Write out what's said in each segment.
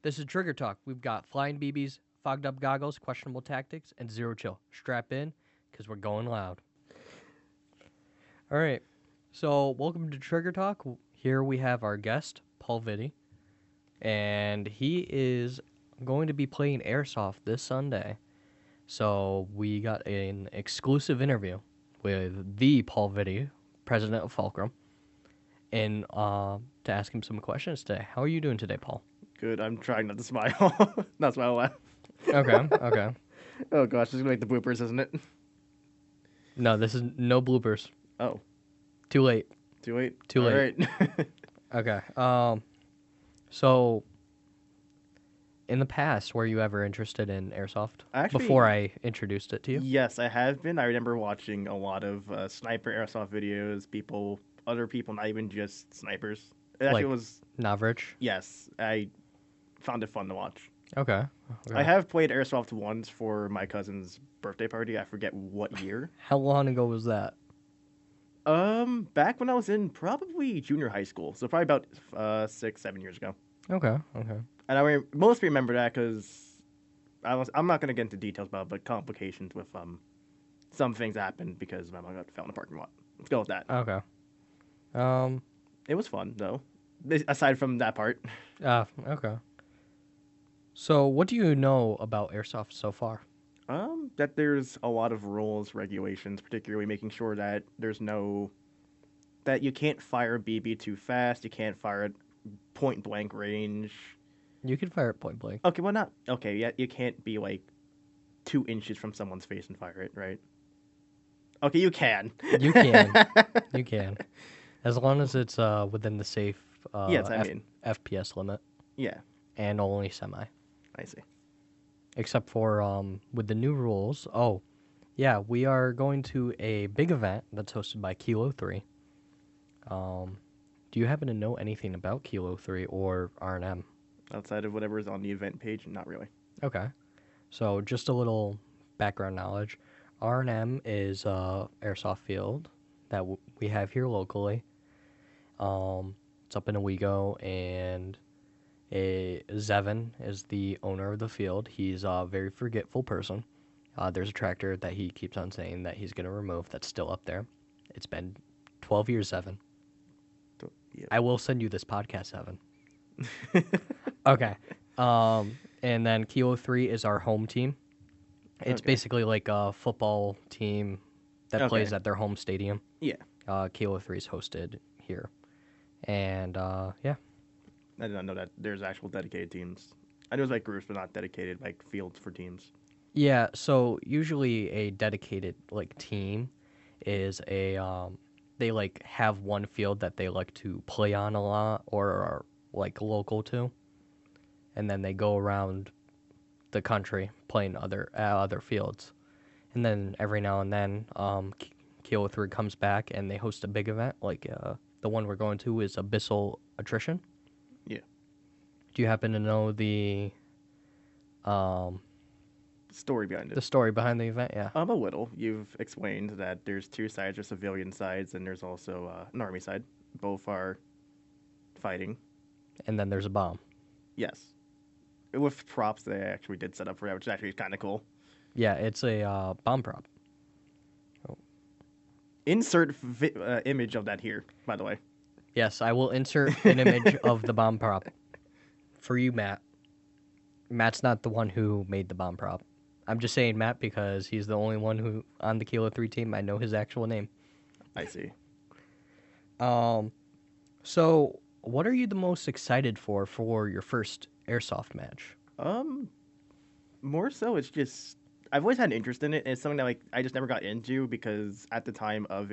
This is Trigger Talk. We've got flying BBs, fogged up goggles, questionable tactics, and zero chill. Strap in, because we're going loud. All right. So, welcome to Trigger Talk. Here we have our guest, Paul Vitti. And he is going to be playing airsoft this Sunday. So, we got an exclusive interview with the Paul Vitti, president of Fulcrum, and to ask him some questions today. How are you doing today, Paul? Good. I'm trying not to smile. Not smile laugh. Okay. Oh gosh, this is gonna make the bloopers, isn't it? No, this is no bloopers. Oh, Too late. too late. Too All late. right. Okay. So in the past, were you ever interested in airsoft? Actually, Before I introduced it to you? Yes, I have been. I remember watching a lot of sniper airsoft videos. Other people, not even just snipers. It actually Like- was. Novirtsch? Yes, I found it fun to watch. Okay. I have played airsoft once for my cousin's birthday party. I forget what year. How long ago was that? Back when I was in probably junior high school, so probably about 6-7 years ago. Okay. And I mostly remember that because I'm not gonna get into details about it, but complications with some things happened because my mom got fell in the parking lot. Let's go with that. Okay. It was fun though, aside from that part. Okay. So what do you know about airsoft so far? That there's a lot of rules, regulations, particularly making sure that that you can't fire a BB too fast, you can't fire at point blank range. You can fire it point blank. Okay, well not okay. Yeah, you can't be like 2 inches from someone's face and fire it, right? Okay, you can. You can. You can. As long as it's within the safe Yes, I mean, FPS limit yeah, and only semi. I see. Except for with the new rules. Oh, yeah, we are going to a big event that's hosted by Kilo 3. Do you happen to know anything about Kilo 3 or R&M? Outside of whatever is on the event page, not really. Okay. So just a little background knowledge. R&M is a airsoft field that we have here locally. It's up in Owego, and Zevin is the owner of the field. He's a very forgetful person. There's a tractor that he keeps on saying that he's going to remove that's still up there. It's been 12 years, Zevin. Yeah. I will send you this podcast, Zevin. Okay. And then Kilo 3 is our home team. It's Okay. basically like a football team that plays Okay. at their home stadium. Yeah, Kilo 3 is hosted here. And, yeah. I did not know that there's actual dedicated teams. I know there's like groups, but not dedicated like fields for teams. Yeah, so usually a dedicated, like, team is they, like, have one field that they like to play on a lot or are, like, local to. And then they go around the country playing other fields. And then every now and then, Kilo 3 comes back and they host a big event. Like, the one we're going to is Abyssal Attrition. Yeah. Do you happen to know the Story behind it. story behind the event? Yeah. A little. You've explained that there's 2 sides, there's civilian sides, and there's also an army side. Both are fighting. And then there's a bomb. Yes. With props they actually did set up for that, which is actually kind of cool. Yeah, it's a bomb prop. Insert image of that here, by the way. Yes, I will insert an image of the bomb prop for you, Matt. Matt's not the one who made the bomb prop. I'm just saying Matt because he's the only one who on the Kilo 3 team I know his actual name. I see. So what are you the most excited for your first airsoft match? More so, it's just I've always had an interest in it. And it's something that like I just never got into because at the time of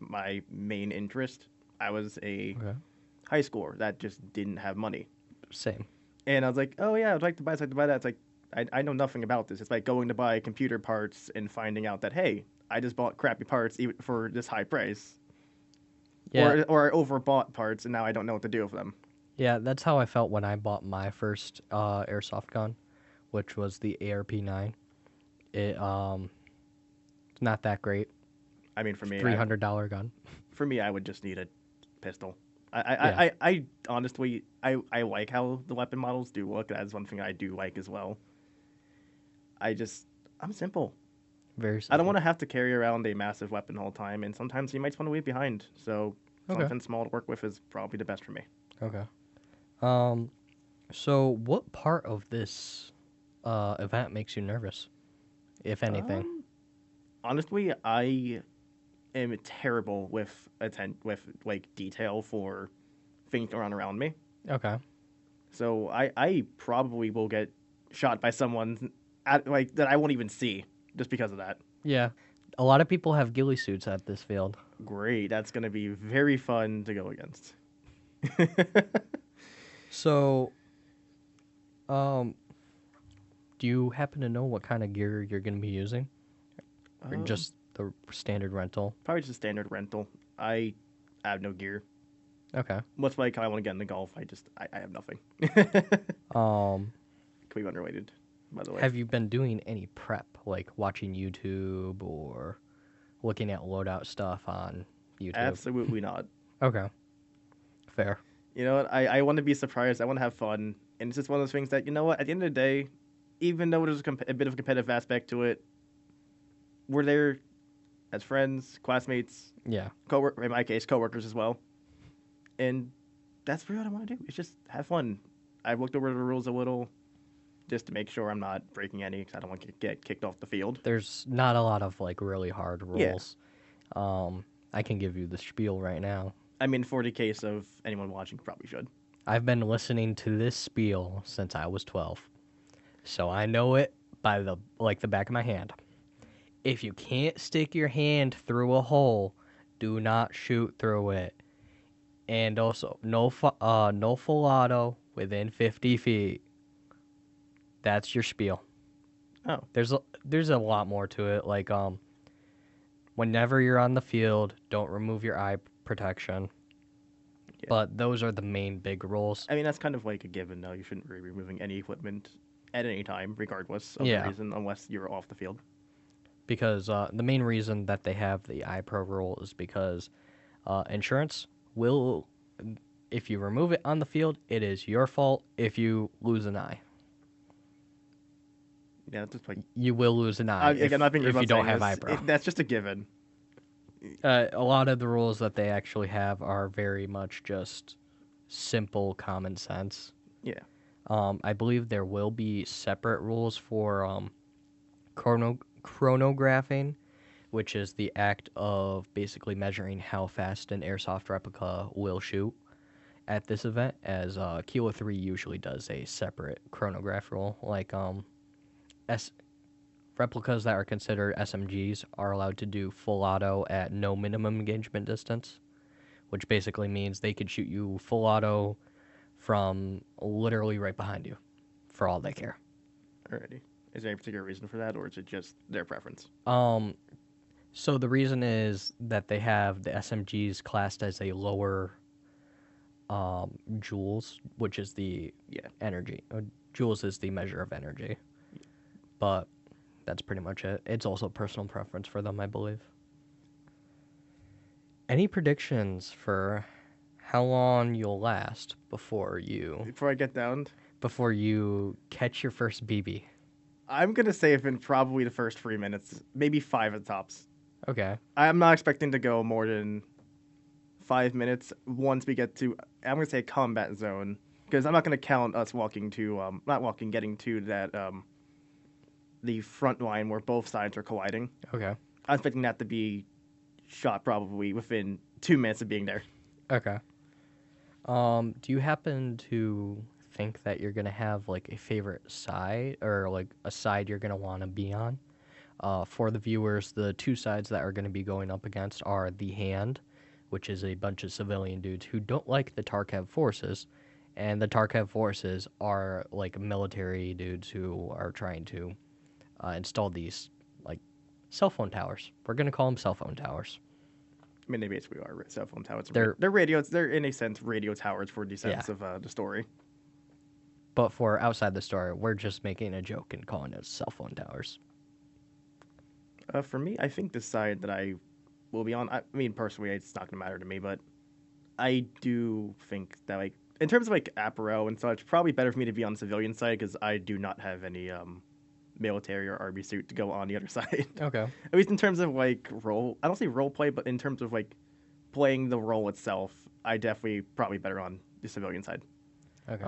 my main interest, I was a Okay. high schooler that just didn't have money. Same. And I was like, oh yeah, I'd like to buy this, I'd like to buy that. It's like I know nothing about this. It's like going to buy computer parts and finding out that hey, I just bought crappy parts even for this high price. Yeah. Or I overbought parts and now I don't know what to do with them. Yeah, that's how I felt when I bought my first airsoft gun, which was the ARP9. It not that great. I mean, for me, $300 gun. for me, I would just need a pistol. I honestly, I like how the weapon models do look. That's one thing I do like as well. I'm simple. Very I don't simple. want to have to carry around a massive weapon the whole time, and sometimes you might want to leave behind. So Okay. something small to work with is probably the best for me. Okay. Um, so what part of this event makes you nervous, if anything? Honestly, I am terrible with with like detail for things going on around me. Okay. So I probably will get shot by someone like that I won't even see just because of that. Yeah. A lot of people have ghillie suits at this field. Great, that's gonna be very fun to go against. So, um, do you happen to know what kind of gear you're going to be using? Or just the standard rental? Probably just a standard rental. I have no gear. Okay. Much like I want to get into golf, I have nothing. Um, Completely unrelated, by the way. have you been doing any prep, like watching YouTube or looking at loadout stuff on YouTube? Absolutely not. Okay. Fair. You know what? I want to be surprised. I want to have fun, and it's just one of those things that, you know what? At the end of the day, even though there's a bit of a competitive aspect to it, we're there as friends, classmates, Yeah. in my case, coworkers as well, and that's really what I want to do. It's just have fun. I've looked over the rules a little, just to make sure I'm not breaking any, because I don't want to get kicked off the field. There's not a lot of like really hard Yeah. rules. I can give you the spiel right now. I mean, for the case of anyone watching, probably should. I've been listening to this spiel since I was 12. So I know it by the back of my hand. If you can't stick your hand through a hole, do not shoot through it. And also, no full auto within 50 feet. That's your spiel. Oh, There's a lot more to it. Like whenever you're on the field, don't remove your eye protection. Yeah. But those are the main big rules. I mean, that's kind of like a given, though. You shouldn't be removing any equipment at any time, regardless of Yeah. the reason, unless you're off the field. Because the main reason that they have the iPro rule is because insurance will, if you remove it on the field, it is your fault if you lose an eye. Yeah, it's just like You will lose an eye again, not being if about you don't saying have this, iPro. that's just a given. A lot of the rules that they actually have are very much just simple common sense. Yeah. I believe there will be separate rules for chronographing, which is the act of basically measuring how fast an airsoft replica will shoot at this event, as Kilo 3 usually does a separate chronograph rule. Like replicas that are considered SMGs are allowed to do full auto at no minimum engagement distance, which basically means they could shoot you full auto from literally right behind you, for all they care. Alrighty. Is there any particular reason for that, or is it just their preference? So the reason is that they have the SMGs classed as a lower joules, which is the energy. Joules is the measure of energy. But that's pretty much it. It's also personal preference for them, I believe. Any predictions for how long you'll last before Before I get downed, you catch your first BB? I'm gonna say within probably the first 3 minutes, maybe 5 at the tops. Okay. I'm not expecting to go more than 5 minutes once we get to, I'm gonna say, combat zone, because I'm not gonna count us getting to that the front line where both sides are colliding. Okay. I'm expecting that to be shot probably within 2 minutes of being there. Okay. Do you happen to think that you're gonna have like a favorite side, or like a side you're gonna want to be on? For the viewers, the two sides that are going to be going up against are the Hand, which is a bunch of civilian dudes who don't like the Tarkev forces, and the Tarkev forces are like military dudes who are trying to install these like cell phone towers. We're going to call them cell phone towers. I mean, they basically are cell phone towers. They're radios. They're in a sense radio towers for the sense of the story. But for outside the story, we're just making a joke and calling it cell phone towers. For me, I think the side that I will be on, I mean, personally, it's not going to matter to me, but I do think that like in terms of like apparel and such, probably better for me to be on the civilian side because I do not have any military or army suit to go on the other side. Okay. At least in terms of like role, I don't say role play, but in terms of like playing the role itself, I definitely probably better on the civilian side. Okay.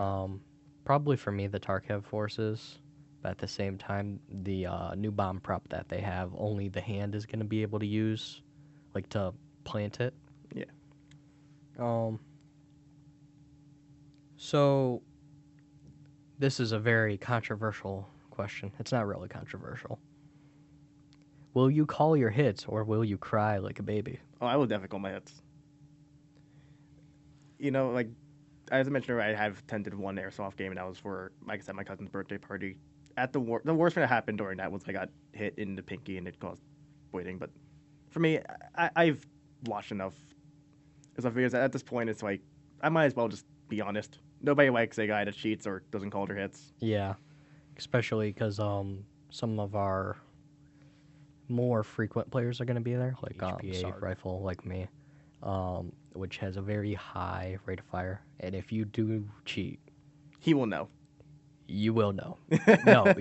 Probably for me, the Tarkev forces. But at the same time, the new bomb prop that they have, only the hand is going to be able to use, like to plant it. Yeah. So this is a very controversial question. It's not really controversial. Will you call your hits or will you cry like a baby? Oh, I will definitely call my hits. You know, like as I mentioned earlier, I have attended one airsoft game, and that was for, like I said, my cousin's birthday party. At the worst thing that happened during that was I got hit in the pinky and it caused bleeding. But for me, I've watched enough videos. At this point, it's like I might as well just be honest. Nobody likes a guy that cheats or doesn't call their hits. Yeah, especially because some of our more frequent players are going to be there, like HPA. Rifle, like me, which has a very high rate of fire. And if you do cheat, He will know. you will know. No,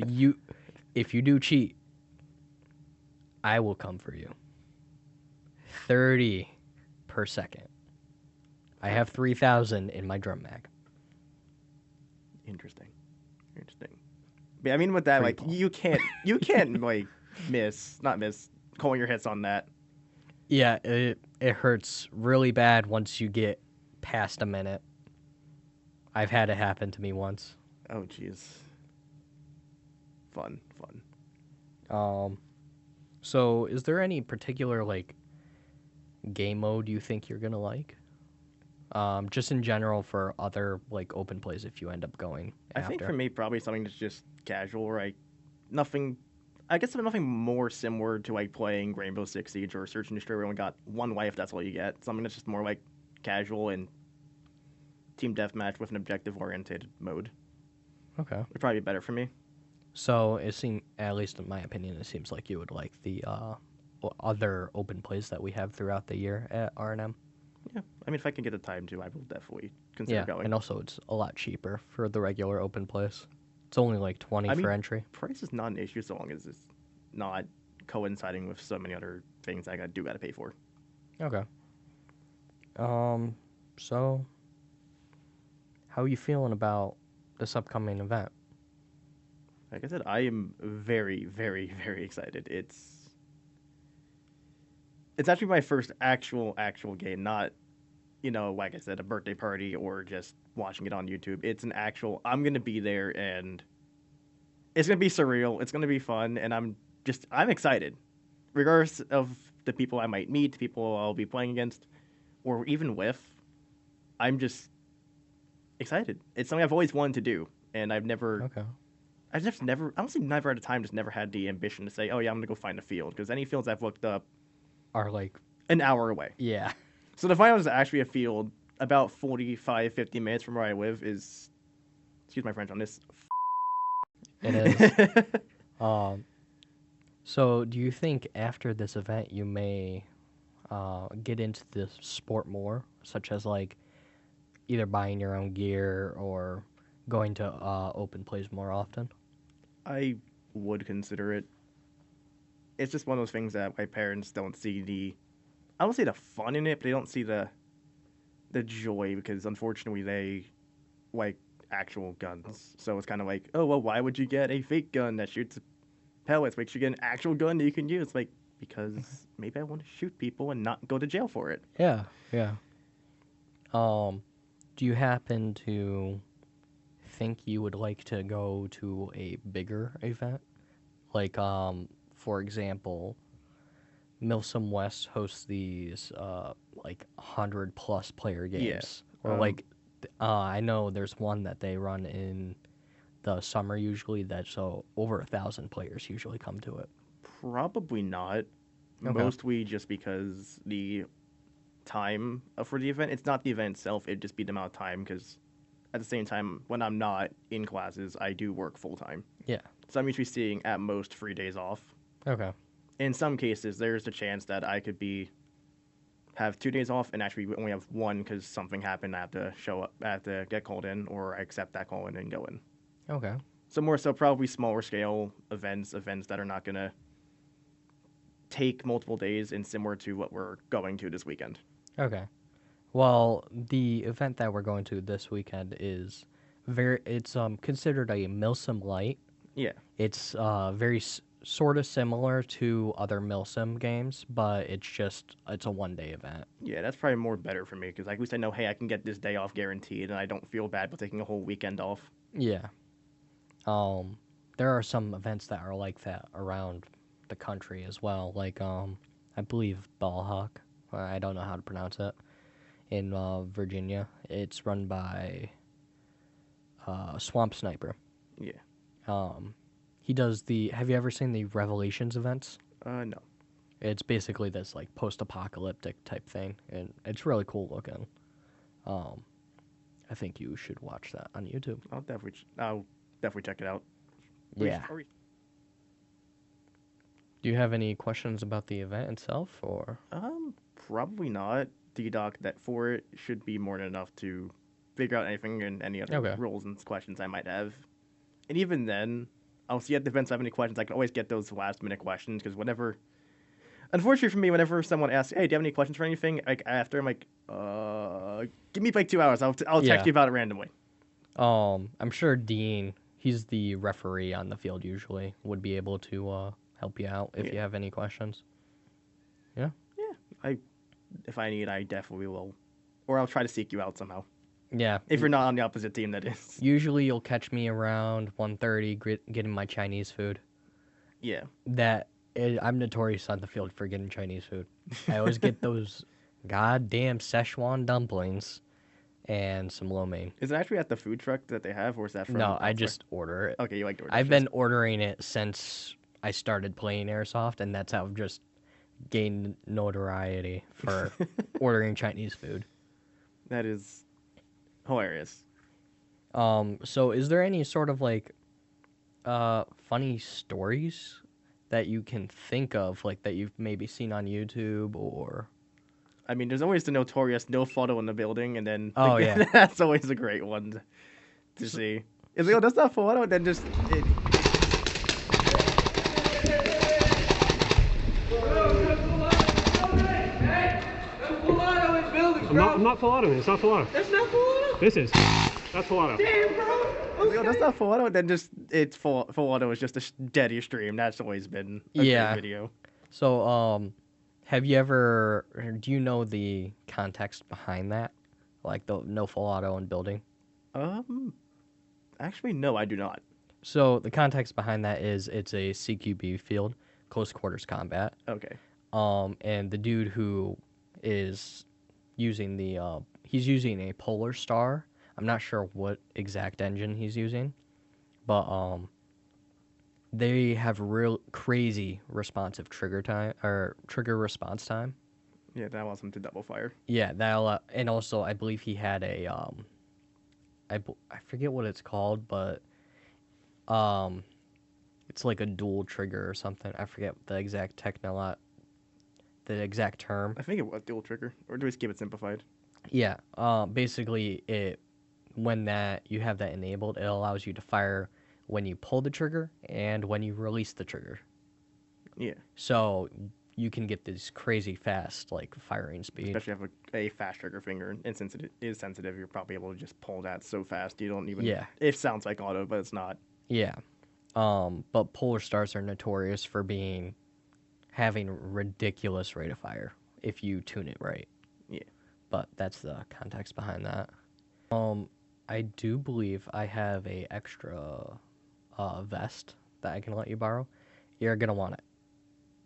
if you do cheat, I will come for you. 30 per second. I have 3,000 in my drum mag. Interesting. But I mean, with that, Free like ball. you can't like not miss calling your hits on that. Yeah, it hurts really bad once you get past a minute. I've had it happen to me once. Oh, jeez. Fun. So is there any particular like game mode you think you're gonna like? Just in general for other like open plays if you end up going I after. think for me, probably something that's just casual, right? Nothing. I guess nothing more similar to like playing Rainbow Six Siege or Search and Destroy, where you only got one life. That's all you get. Something that's just more like casual and team deathmatch with an objective-oriented mode Okay. would probably be better for me. So it seems, at least in my opinion, it seems like you would like the other open plays that we have throughout the year at R&M. Yeah, I mean, if I can get the time to, I will definitely consider Yeah, going. and also it's a lot cheaper for the regular open plays. It's only like 20 I mean, for entry. price is not an issue so long as it's not coinciding with so many other things I do got to pay for. Okay. So how are you feeling about this upcoming event? Like I said, I am very, very, very excited. It's actually my first actual game, not, like I said, a birthday party or just watching it on YouTube. It's an actual, I'm going to be there and it's going to be surreal. It's going to be fun. And I'm excited. Regardless of the people I might meet, the people I'll be playing against, or even with, I'm just excited. It's something I've always wanted to do. And I've never had a time, just never had the ambition to say, oh yeah, I'm going to go find a field. Because any fields I've looked up Are like, an hour away. yeah. So the final is actually a field about 45, 50 minutes from where I live is, excuse my French on this. It is. So do you think after this event you may get into the sport more, such as like either buying your own gear or going to open plays more often? I would consider it. It's just one of those things that my parents don't see I don't see the fun in it, but they don't see the joy because unfortunately they like actual guns. So it's kind of like, oh well, why would you get a fake gun that shoots pellets? Make sure you get an actual gun that you can use. Like because maybe I want to shoot people and not go to jail for it. Yeah, yeah. Do you happen to think you would like to go to a bigger event? Like, for example, Milsom West hosts these like 100+ player games. Yeah. Or like I know there's one that they run in the summer usually that's over 1,000 players usually come to it. Probably not. Okay. Mostly just because the time for the event. It's not the event itself. It'd just be the amount of time because at the same time, when I'm not in classes, I do work full time. Yeah. So I'm usually seeing at most 3 days off. Okay. In some cases, there's a chance that I could be have 2 days off, and actually we only have one because something happened. I have to show up, I have to get called in, or I accept that call in and go in. Okay. So more so probably smaller scale events that are not going to take multiple days and similar to what we're going to this weekend. Okay. Well, the event that we're going to this weekend is it's considered a Milsim Light. Yeah. It's very sort of similar to other Milsim games, but it's a 1-day event. Yeah, that's probably more better for me because at least I know, hey, I can get this day off guaranteed, and I don't feel bad for taking a whole weekend off. Yeah. There are some events that are like that around the country as well. Like I believe Ballahack. I don't know how to pronounce it. In Virginia, it's run by Swamp Sniper. Yeah. He does the. Have you ever seen the Revelations events? No. It's basically this like post-apocalyptic type thing, and it's really cool looking. I think you should watch that on YouTube. I'll definitely check it out. Yeah. Do you have any questions about the event itself, or? Probably not. D-Doc that for it should be more than enough to figure out anything and any other rules and questions I might have. And even then, I'll see at the events if I have any questions. I can always get those last-minute questions because unfortunately for me, whenever someone asks, "Hey, do you have any questions for anything?" Like after, I'm like, "Give me like 2 hours. I'll text you about it randomly." I'm sure Dean, he's the referee on the field usually, would be able to help you out if you have any questions. Yeah. Yeah. If I need, I definitely will, or I'll try to seek you out somehow. Yeah. If you're not on the opposite team, that is. Usually, you'll catch me around 1:30 getting my Chinese food. Yeah. I'm notorious on the field for getting Chinese food. I always get those goddamn Szechuan dumplings and some lo mein. Is it actually at the food truck that they have, or is that from? No, I just order it. Okay, you like to order. I've been ordering it since I started playing airsoft, and that's how I've just gained notoriety for ordering Chinese food. That is hilarious. So is there any sort of like funny stories that you can think of, like that you've maybe seen on YouTube or? I mean, there's always the notorious no photo in the building, and then yeah, that's always a great one to see. It's like, oh, that's not photo, and then just I'm not Filato. It's not Filato. That's not Filato? This is. That's Filato. Damn, bro. Okay. Yo, that's not Filato, and then just it's Filato is just a dead extreme. That's always been a great video. So, have you ever? Do you know the context behind that, like the no Filato and building? Actually, no, I do not. So the context behind that is it's a CQB field, close quarters combat. Okay. And the dude who is using he's using a Polar Star. I'm not sure what exact engine he's using, but they have real crazy responsive trigger time or trigger response time. Yeah, that allows him to double fire. Yeah, that and also I believe he had a I forget what it's called, but it's like a dual trigger or something. I forget the exact the exact term. I think it was dual trigger, or do we keep it simplified? Yeah. Basically, when you have that enabled, it allows you to fire when you pull the trigger and when you release the trigger. Yeah. So you can get this crazy fast like firing speed. Especially if a fast trigger finger, and since it is sensitive, you're probably able to just pull that so fast you don't even. Yeah. It sounds like auto, but it's not. Yeah. But Polar Stars are notorious for having ridiculous rate of fire if you tune it right. Yeah. But that's the context behind that. I do believe I have a extra vest that I can let you borrow. You're gonna want it.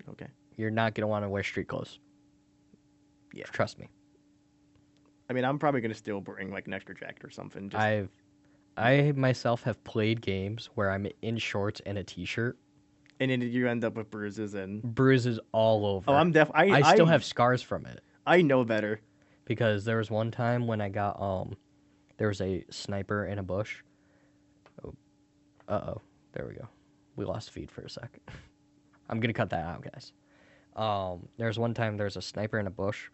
Okay. You're not gonna want to wear street clothes. Yeah. Trust me. I mean, I'm probably gonna still bring like an extra jacket or something. I myself have played games where I'm in shorts and a t-shirt. And then you end up with bruises all over. Oh, I'm I still have scars from it. I know better. Because there was one time when I got there was a sniper in a bush. Oh, there we go. We lost feed for a sec. I'm gonna cut that out, guys. There was one time there was a sniper in a bush.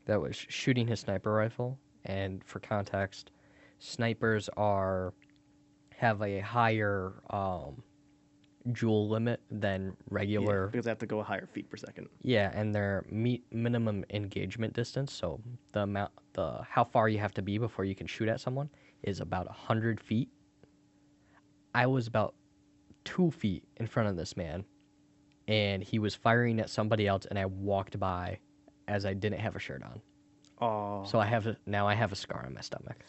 that was shooting his sniper rifle. And for context, snipers have a higher joule limit than regular. Because they have to go higher feet per second. Yeah, and their minimum engagement distance, so how far you have to be before you can shoot at someone, is about 100 feet. I was about 2 feet in front of this man, and he was firing at somebody else, and I walked by as I didn't have a shirt on. Oh. So now I have a scar on my stomach.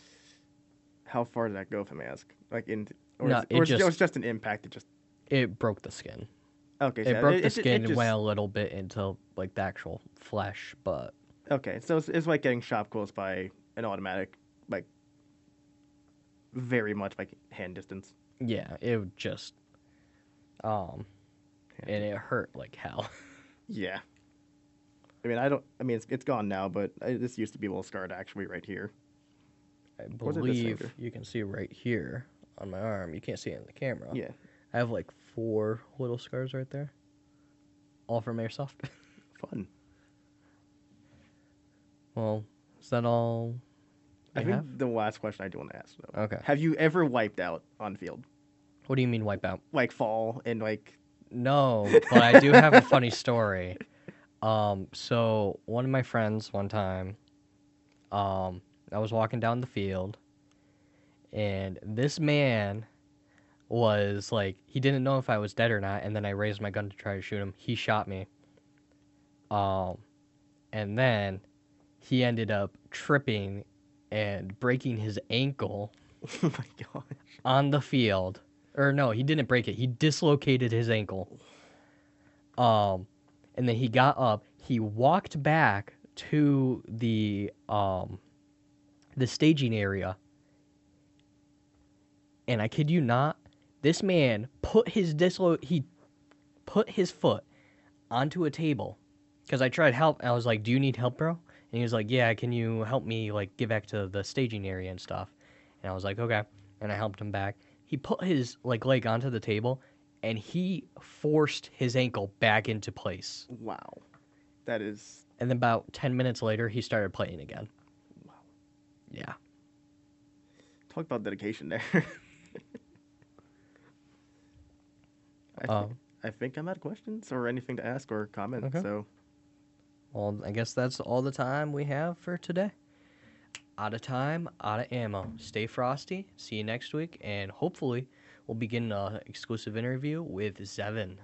How far did that go, if I may ask? Like No, it was just an impact. It broke the skin. Okay. It broke the skin and went a little bit into like the actual flesh, but okay. So it's like getting shot close by an automatic, like very much like hand distance. yeah, it just and it hurt like hell. Yeah. I mean, it's gone now, but this used to be a little scarred actually right here. I Was it this believe finger? you can see right here on my arm. You can't see it in the camera. Yeah. I have like 4 little scars right there, all from airsoft. Fun. Well, is that all? I you think have? the last question I do want to ask though. Okay. Have you ever wiped out on field? What do you mean wipe out? Like fall and like No, but I do have a funny story. So one of my friends one time, I was walking down the field, and this man was like, he didn't know if I was dead or not, and then I raised my gun to try to shoot him. He shot me. And then he ended up tripping and breaking his ankle oh my gosh. on the field. Or no, he didn't break it. He dislocated his ankle. And then he got up. He walked back to the staging area. And I kid you not, this man he put his foot onto a table. Because I tried help. I was like, "Do you need help, bro?" And he was like, "Yeah, can you help me like get back to the staging area and stuff?" And I was like, "Okay." And I helped him back. He put his like leg onto the table, and he forced his ankle back into place. Wow. That is. And then about 10 minutes later, he started playing again. Wow. Yeah. Talk about dedication there. I think I'm out of questions or anything to ask or comment. Okay. So. Well, I guess that's all the time we have for today. Out of time, out of ammo. Stay frosty. See you next week, and hopefully we'll begin an exclusive interview with Zevin.